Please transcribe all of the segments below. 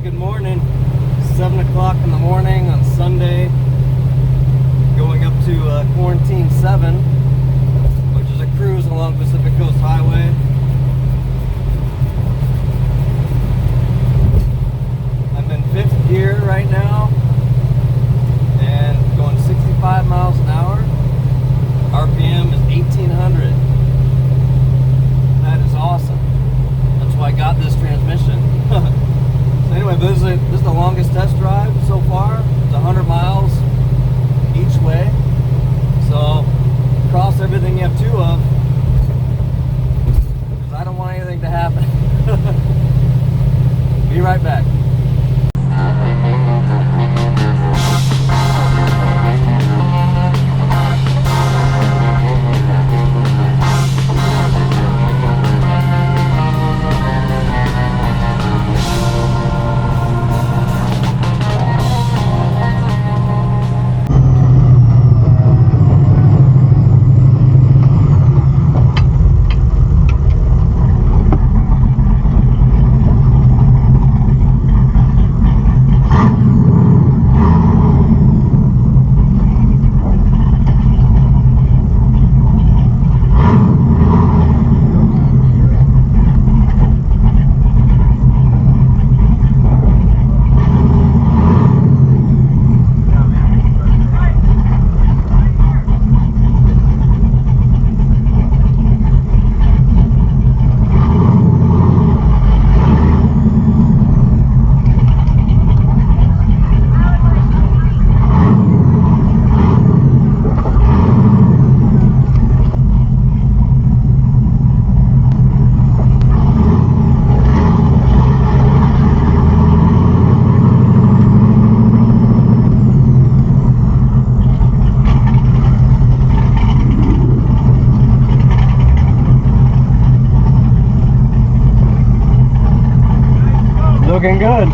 Good morning. 7 o'clock in the morning on Sunday. Going up to Quarantine 7, which is a cruise along Pacific Coast Highway. I'm in 5th gear right now and going 65 miles an hour. RPM is 1800. That is awesome. That's why I got this transmission. So anyway, this is the longest test drive so far. It's 100 miles each way. So cross everything you have two of, because I don't want anything to happen. Be right back. Looking good.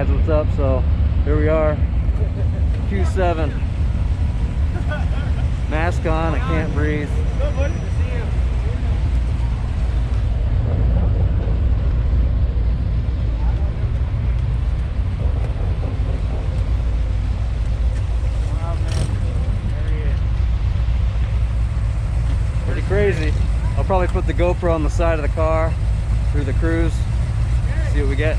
What's up? So here we are, Q7, mask on, I can't breathe. Good to see you. Wow, man. There he is. Pretty crazy. I'll probably put the GoPro on the side of the car through the cruise, see what we get.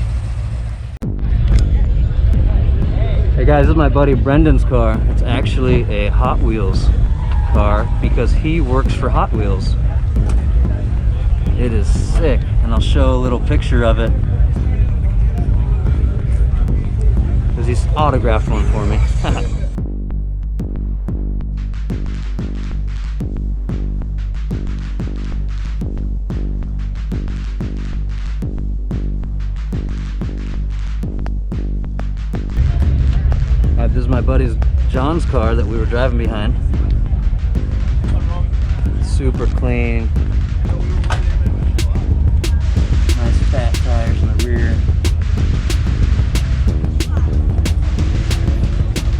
Hey guys, this is my buddy Brendan's car. It's actually a Hot Wheels car because he works for Hot Wheels. It is sick, and I'll show a little picture of it because he's autographed one for me. This is my buddy's John's car that we were driving behind. Super clean. Nice fat tires in the rear.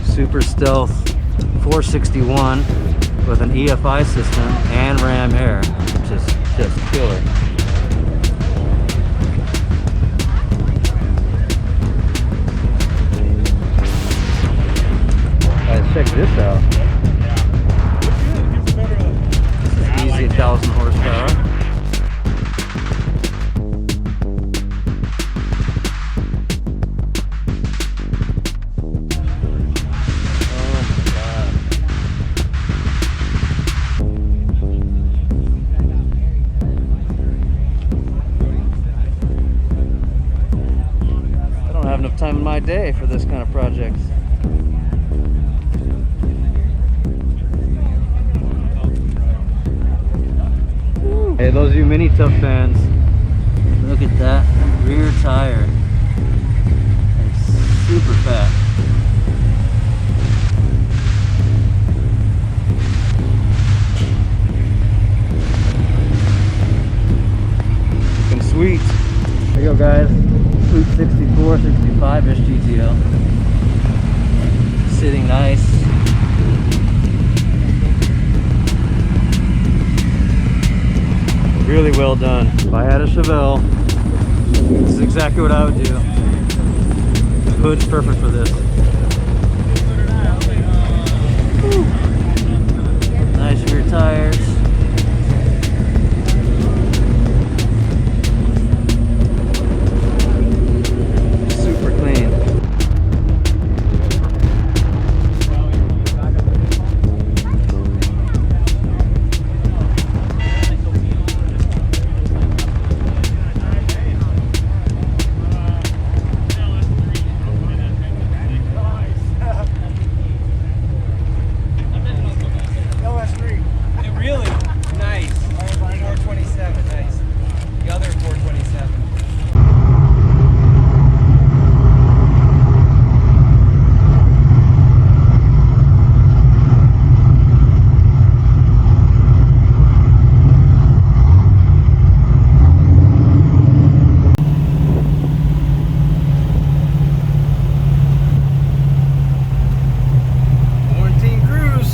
Super stealth 461 with an EFI system and Ram Air, which is just killer. Check this out. This is easy 1,000 horsepower. perfect time of my day for this kind of project. Hey, those of you mini tough fans, look at that rear tire. It's super fat. Looking sweet. There you go, guys. Sweet 64, 65-ish GTO. Sitting nice. Really well done. If I had a Chevelle, this is exactly what I would do. The hood's perfect for this. Woo. Nice rear tires. Super clean. Really? Nice. 427, nice. The other 427. Quarantine cruise.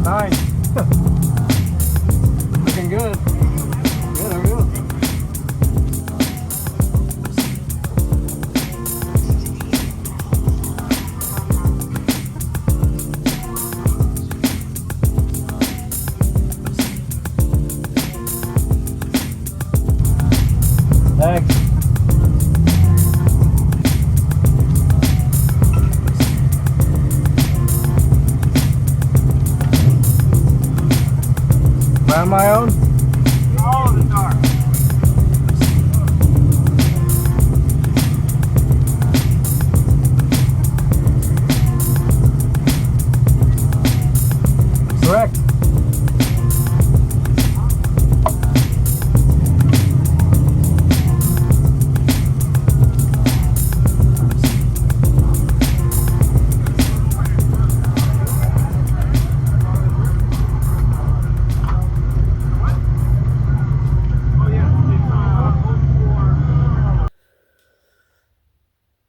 Nice. Looking good. Yeah, there we go. Thanks. Am I on my own? All of the dark. Correct.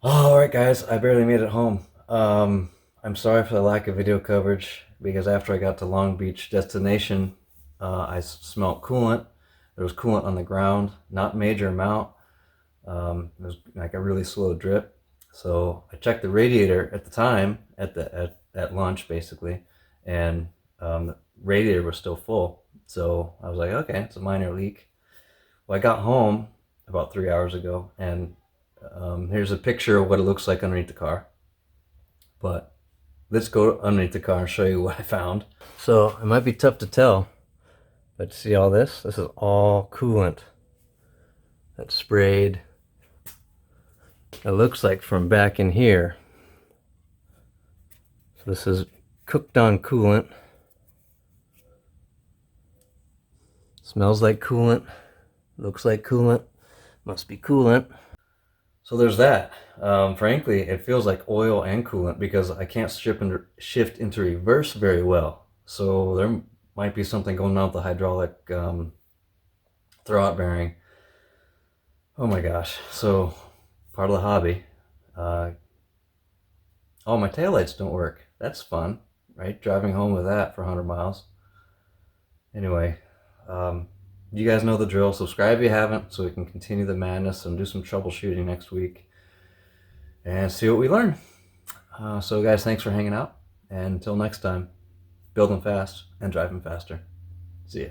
Alright guys, I barely made it home. I'm sorry for the lack of video coverage because after I got to Long Beach destination, I smelled coolant. There was coolant on the ground, not major amount. It was like a really slow drip. So I checked the radiator at the time, at lunch basically, and the radiator was still full. So I was like, okay, it's a minor leak. Well, I got home about 3 hours ago, and here's a picture of what it looks like underneath the car. But let's go underneath the car and show you what I found. So it might be tough to tell, but see all this? This is all coolant that's sprayed. It looks like from back in here. So this is cooked on coolant. Smells like coolant. Looks like coolant. Must be coolant. So there's that. Frankly, it feels like oil and coolant because I can't shift into reverse very well. So there might be something going on with the hydraulic throwout bearing. Oh my gosh. So part of the hobby. Oh, my taillights don't work. That's fun, right? Driving home with that for 100 miles. Anyway, you guys know the drill. Subscribe if you haven't, so we can continue the madness and do some troubleshooting next week and see what we learn. So guys, thanks for hanging out. And until next time, building fast and driving faster. See ya.